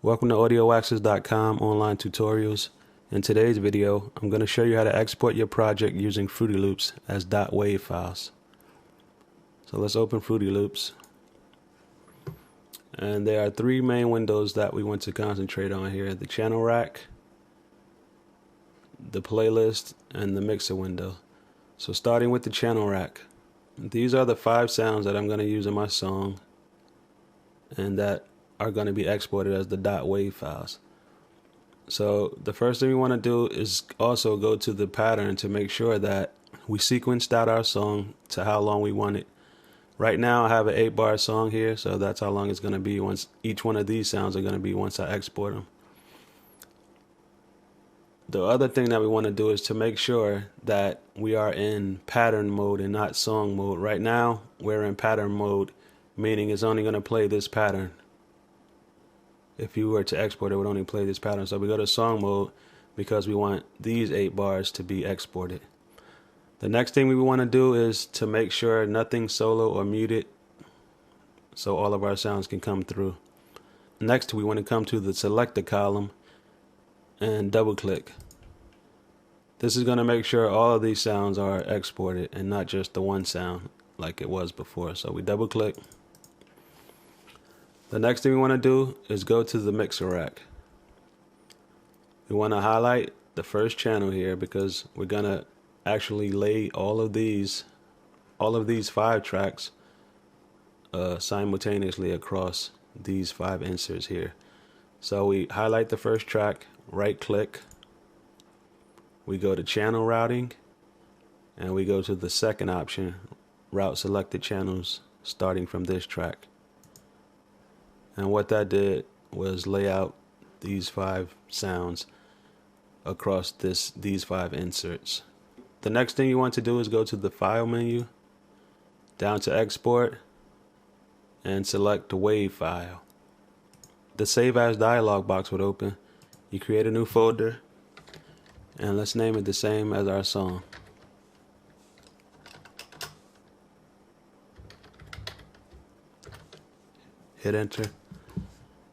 Welcome to AudioWaxers.com online tutorials. In today's video, I'm going to show you how to export your project using Fruity Loops as .wav files. So let's open Fruity Loops. And there are three main windows that we want to concentrate on here: the channel rack, the playlist, and the mixer window. So starting with the channel rack, these are the 5 sounds that I'm going to use in my song and that are going to be exported as the .wav files. So the first thing we want to do is also go to the pattern to make sure that we sequenced out our song to how long we want it. Right now I have an 8-bar song here, so that's how long it's going to be once each one of these sounds are going to be once I export them. The other thing that we want to do is to make sure that we are in pattern mode and not song mode. Right now we're in pattern mode, meaning it's only going to play this pattern. If you were to export it, would only play this pattern. So we go to song mode because we want these 8 bars to be exported. The next thing we want to do is to make sure nothing's solo or muted, so all of our sounds can come through. Next, we want to come to the selector column and double click. This is going to make sure all of these sounds are exported and not just the one sound like it was before. So we double click. The next thing we want to do is go to the mixer rack. We want to highlight the first channel here because we're going to actually lay all of these 5 tracks simultaneously across these 5 inserts here. So we highlight the first track, right click, we go to channel routing, and we go to the second option, route selected channels starting from this track. And what that did was lay out these 5 sounds across these 5 inserts. The next thing you want to do is go to the file menu, down to export, and select the WAV file. The Save As dialog box would open. You create a new folder, and let's name it the same as our song. Hit enter,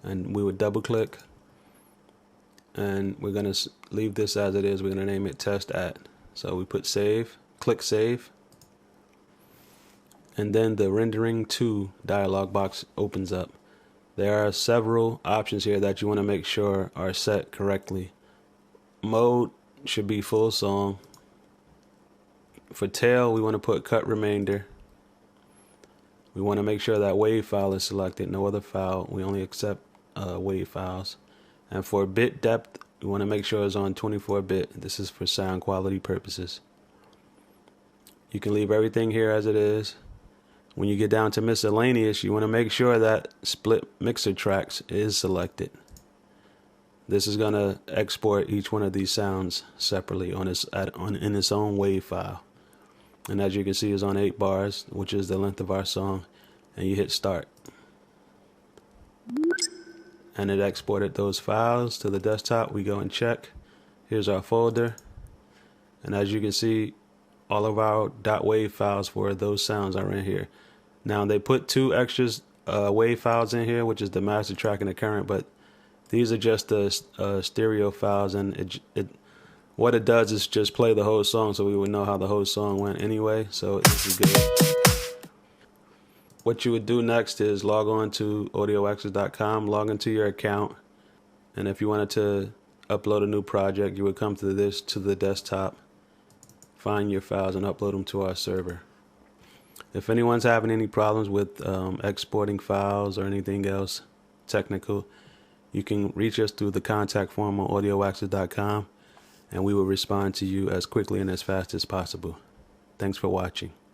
and we would double click, and we're going to leave this as it is. We're going to name it test at. So we put save, click save, and then the rendering to dialog box opens up. There are several options here that you want to make sure are set correctly. Mode should be full song. For tail, we want to put cut remainder. We want to make sure that WAV file is selected, no other file. We only accept WAV files. And for bit depth, we want to make sure it's on 24-bit. This is for sound quality purposes. You can leave everything here as it is. When you get down to miscellaneous, you want to make sure that split mixer tracks is selected. This is going to export each one of these sounds separately in its own WAV file. And as you can see, it's on 8 bars, which is the length of our song. And you hit start. And it exported those files to the desktop. We go and check. Here's our folder. And as you can see, all of our .wav files for those sounds are in here. Now they put 2 extras WAV files in here, which is the master track and the current, but these are just the stereo files, and what it does is just play the whole song, so we would know how the whole song went anyway. So this is good. What you would do next is log on to AudioWaxers.com, log into your account, and if you wanted to upload a new project, you would come to the desktop, find your files, and upload them to our server. If anyone's having any problems with exporting files or anything else technical, you can reach us through the contact form on AudioWaxers.com, and we will respond to you as quickly and as fast as possible. Thanks for watching.